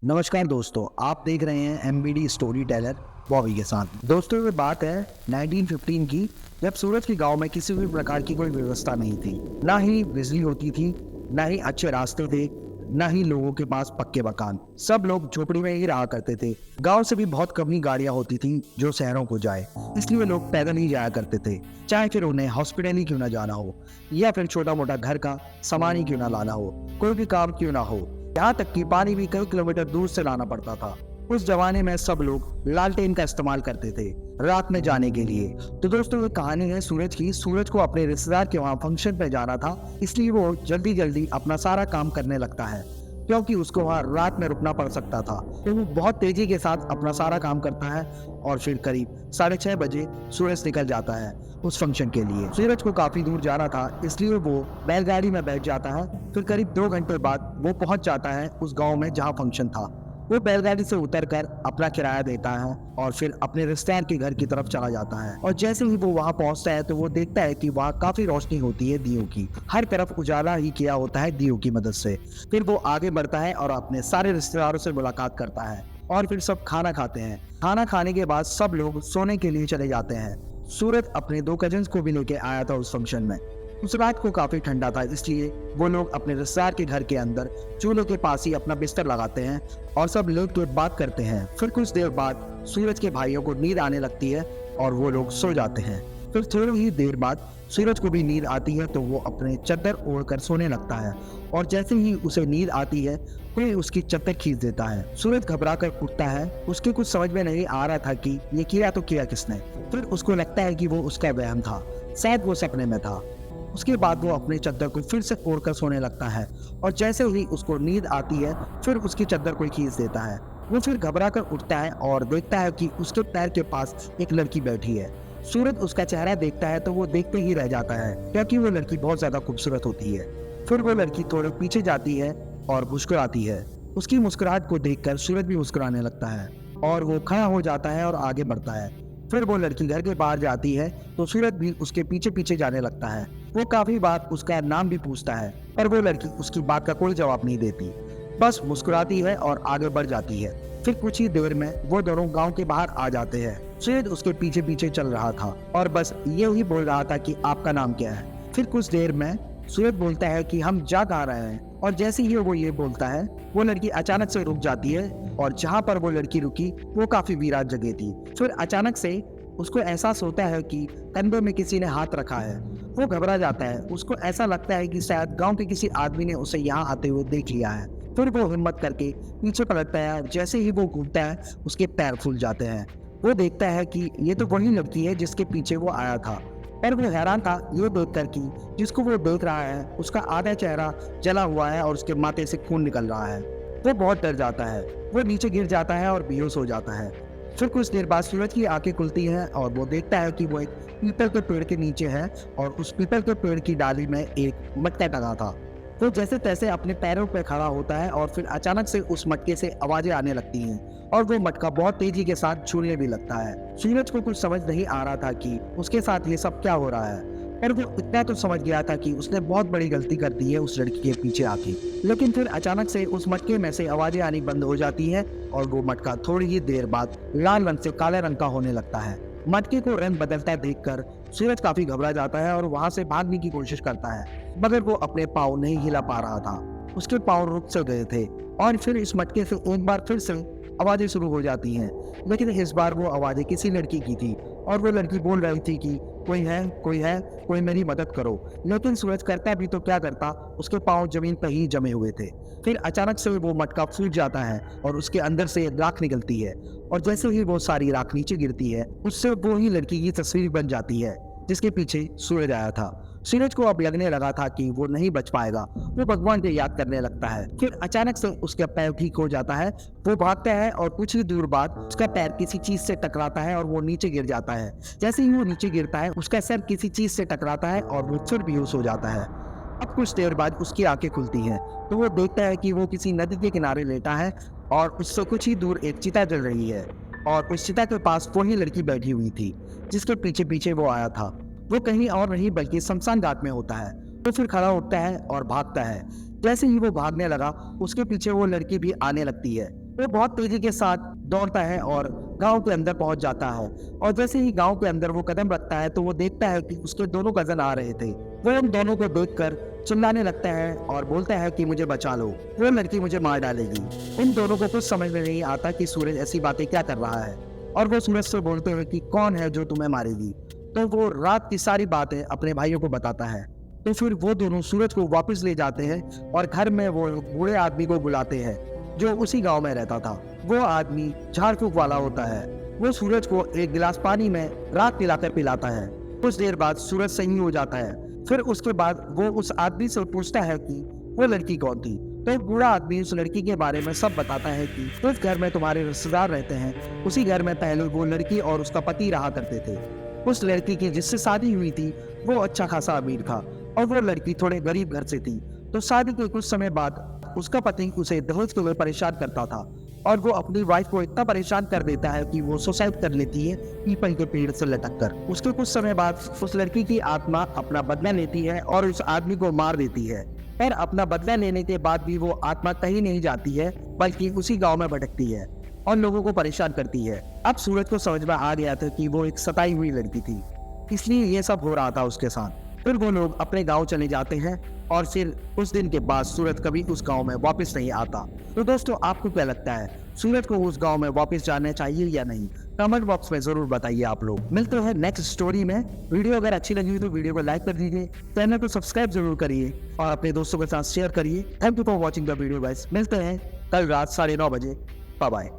नमस्कार दोस्तों, आप देख रहे हैं एमबीडी स्टोरी टेलर बॉबी के साथ। दोस्तों, ये बात है 1915 की, जब सूरज के गांव में किसी भी प्रकार की कोई व्यवस्था नहीं थी। ना ही बिजली होती थी, ना ही अच्छे रास्ते थे, ना ही लोगों के पास पक्के मकान। सब लोग झोपड़ी में ही रहा करते थे। गांव से भी बहुत कम ही गाड़ियां होती थी जो शहरों को जाए, इसलिए वे लोग पैदल ही जाया करते थे। चाहे फिर उन्हें हॉस्पिटल ही क्यों ना जाना हो, या फिर छोटा मोटा घर का सामान ही क्यों ना लाना हो, कोई भी काम क्यों ना हो, यहाँ तक कि पानी भी कई किलोमीटर दूर से लाना पड़ता था। उस जमाने में सब लोग लालटेन का इस्तेमाल करते थे रात में जाने के लिए। तो दोस्तों, ये कहानी है सूरज की। सूरज को अपने रिश्तेदार के वहाँ फंक्शन पे जाना था, इसलिए वो जल्दी जल्दी अपना सारा काम करने लगता है, क्योंकि उसको वहाँ रात में रुकना पड़ सकता था। तो वो बहुत तेजी के साथ अपना सारा काम करता है और फिर करीब 6:30 बजे सूरज निकल जाता है उस फंक्शन के लिए। सूरज को काफी दूर जाना था, इसलिए वो बैलगाड़ी में बैठ जाता है। फिर करीब 2 घंटे बाद वो पहुंच जाता है उस गांव में जहां फंक्शन था। वो बैलगाड़ी से उतरकर अपना किराया देता है और फिर अपने रिश्तेदार के घर की तरफ चला जाता है। और जैसे ही वो वहां पहुंचता है तो वो देखता है कि वहां काफी रोशनी होती है दियों की। हर तरफ उजाला ही किया होता है दियों की मदद से। फिर वो आगे बढ़ता है और अपने सारे रिश्तेदारों से मुलाकात करता है और फिर सब खाना खाते हैं। खाना खाने के बाद सब लोग सोने के लिए चले जाते हैं। सूरज अपने 2 कजिन्स को भी लेके आया था उस फंक्शन में। उस रात को काफी ठंडा था, इसलिए वो लोग अपने रिश्तेदार के घर के अंदर चूल्हे के पास ही अपना बिस्तर लगाते हैं और सब लोग तो बात करते हैं। फिर कुछ देर बाद सूरज के भाइयों को नींद आने लगती है और वो लोग सो जाते हैं। फिर थोड़ी ही देर बाद सूरज को भी नींद आती है, तो वो अपने चद्दर ओढ़कर सोने लगता है और जैसे ही उसे नींद आती है कोई उसकी चद्दर खींच देता है। सूरज घबरा कर उठता है। उसके कुछ समझ में नहीं आ रहा था कि ये किया तो किया किसने। फिर उसको लगता है कि वो उसका वहम था, शायद वो सपने में था। उसके बाद वो अपनी चद्दर को फिर से ओढ़कर सोने लगता है और जैसे ही उसको नींद आती है फिर उसकी चद्दर कोई खींच देता है। वो फिर घबरा कर उठता है और देखता है कि उसके पैर के पास एक लड़की बैठी है। सूरज उसका चेहरा देखता है तो वो देखते ही रह जाता है, क्योंकि वो लड़की बहुत ज्यादा खूबसूरत होती है। फिर वो लड़की थोड़े पीछे जाती है और मुस्कुराती है। उसकी मुस्कुराहट को देखकर सूरज भी मुस्कुराने लगता है और वो खड़ा हो जाता है और आगे बढ़ता है। फिर वो लड़की घर के बाहर जाती है तो सूरज भी उसके पीछे पीछे जाने लगता है। वो काफी बार उसका नाम भी पूछता है, पर वो लड़की उसकी बात का कोई जवाब नहीं देती, बस मुस्कुराती है और आगे बढ़ जाती है। फिर कुछ ही देर में वो दोनों गांव के बाहर आ जाते हैं। सूरज उसके पीछे पीछे चल रहा था और बस ये ही बोल रहा था कि आपका नाम क्या है। फिर कुछ देर में सूरज बोलता है कि हम जा कहाँ रहे हैं, और जैसे ही वो ये बोलता है वो लड़की अचानक से रुक जाती है और जहाँ पर वो लड़की रुकी वो काफी वीरान जगह थी। फिर अचानक से उसको एहसास होता है कि कंधे में किसी ने हाथ रखा है। वो घबरा जाता है। उसको ऐसा लगता है कि शायद गांव के किसी आदमी ने उसे यहाँ आते हुए देख लिया है। फिर वो हिम्मत करके पीछे पलटता है। जैसे ही वो घूमता है उसके पैर फूल जाते हैं। वो देखता है कि ये तो वही लड़की है जिसके पीछे वो आया था। पर वो हैरान था ये देखकर कि जिसको वो देख रहा है उसका आधा चेहरा जला हुआ है और उसके माथे से खून निकल रहा है। वो बहुत डर जाता है। वो नीचे गिर जाता है और बेहोश हो जाता है। फिर कुछ देर बाद सूरज की आंखें खुलती हैं और वो देखता है कि वो एक पीपल के पेड़ के नीचे है और उस पीपल के पेड़ की डाली में एक मटका टंगा था। वो जैसे तैसे अपने पैरों पर खड़ा होता है और फिर अचानक से उस मटके से आवाजें आने लगती हैं और वो मटका बहुत तेजी के साथ छूने भी लगता है। सूरज को कुछ समझ नहीं आ रहा था कि उसके साथ ये सब क्या हो रहा है, पर वो इतना तो समझ गया था कि उसने बहुत बड़ी गलती कर दी है उस लड़की के पीछे आके। लेकिन फिर अचानक से उस मटके में से आवाजें आनी बंद हो जाती है और वो मटका थोड़ी ही देर बाद लाल रंग से काले रंग का होने लगता है। मटके को रंग बदलता देखकर सूरज काफी घबरा जाता है और वहां से भागने की कोशिश करता है, मगर वो अपने पाँव नहीं हिला पा रहा था। उसके पाँव रुक से गए थे और फिर इस मटके से एक बार फिर से आवाजें शुरू हो जाती हैं। लेकिन इस बार वो आवाजें किसी लड़की की थी और वो लड़की बोल रही थी कि कोई है, कोई है, कोई मेरी मदद करो। लेकिन सूरज करता भी तो क्या करता, उसके पाँव जमीन पर ही जमे हुए थे। फिर अचानक से वो मटका फूट जाता है और उसके अंदर से राख निकलती है और जैसे ही वो सारी राख नीचे गिरती है उससे वो ही लड़की की तस्वीर बन जाती है जिसके पीछे सूरज आया था। सूरज को अब लगने लगा था कि वो नहीं बच पाएगा। वो भगवान को याद करने लगता है। फिर अचानक से उसका पैर ठीक हो जाता है। वो भागता है और कुछ ही दूर बाद उसका पैर किसी चीज से टकराता है और वो नीचे गिर जाता है। जैसे ही वो नीचे गिरता है उसका सर किसी चीज से टकराता है और वो फिर बेहोश हो जाता है। अब कुछ देर बाद उसकी आंखें खुलती हैं तो वो देखता है कि वो किसी नदी के किनारे लेटा है और उससे कुछ ही दूर एक चिता जल रही है और उस चिता के पास वही लड़की बैठी हुई थी जिसके पीछे पीछे वो आया था। वो कहीं और नहीं बल्कि शमशान घाट में होता है। तो फिर खड़ा उठता है और भागता है। जैसे ही वो भागने लगा उसके पीछे वो लड़की भी आने लगती है। वो बहुत तेजी के साथ दौड़ता है और गांव के अंदर पहुंच जाता है। और जैसे ही गांव के अंदर वो कदम रखता है तो वो देखता है कि उसके दोनों कजन आ रहे थे। वो उन दोनों को देखकर चिल्लाने लगता है और बोलता है कि मुझे बचा लो, वो लड़की मुझे मार डालेगी। इन दोनों को कुछ समझ में नहीं आता कि सूरज ऐसी बातें क्या कर रहा है, और वो सूरज से बोलते हुए कि कौन है जो तुम्हें मारेगी। तो वो रात की सारी बातें अपने भाइयों को बताता है। तो फिर वो दोनों सूरज को वापस ले जाते हैं और घर में वो बूढ़े आदमी को बुलाते हैं जो उसी गांव में रहता था। वो आदमी झाड़ फूक वाला होता है। वो सूरज को एक गिलास पानी में रात पिलाकर पिलाता है। कुछ देर बाद सूरज सही हो जाता है। फिर उसके बाद वो उस आदमी से पूछता है कि वो लड़की कौन थी। तो बूढ़ा आदमी उस लड़की के बारे में सब बताता है कि उस घर में तुम्हारे रिश्तेदार रहते हैं, उसी घर में पहले वो लड़की और उसका पति रहा करते थे। उस लड़की की जिससे शादी हुई थी वो अच्छा खासा अमीर था और वो लड़की थोड़े गरीब घर से थी। तो शादी के कुछ समय बाद उसका पति उसे दहेज के लिए परेशान करता था और वो अपनी वाइफ को इतना परेशान कर देता है कि वो सुसाइड कर लेती है पीपल के पेड़ से लटक कर। उसके कुछ समय बाद उस लड़की की आत्मा अपना बदला लेती है और उस आदमी को मार देती है। पर अपना बदला लेने के बाद भी वो आत्मा कहीं नहीं जाती है, बल्कि उसी गांव में भटकती है और लोगों को परेशान करती है। अब सूरज को समझ में आ गया था कि वो एक सताई हुई लड़की थी, इसलिए ये सब हो रहा था उसके साथ। फिर वो लोग अपने गांव चले जाते हैं और फिर उस दिन के बाद सूरज कभी उस गांव में वापस नहीं आता। तो दोस्तों, आपको क्या लगता है, सूरज को उस गांव में वापस जाना चाहिए या नहीं? कमेंट बॉक्स में जरूर बताइए आप लोग। मिलते हैं नेक्स्ट स्टोरी में। वीडियो अगर अच्छी लगी हो तो वीडियो को लाइक कर दीजिए, चैनल को सब्सक्राइब जरूर करिए और अपने दोस्तों के साथ शेयर करिए। Thank you for watching the video guys. मिलते हैं कल रात 9:30 बजे। Bye bye.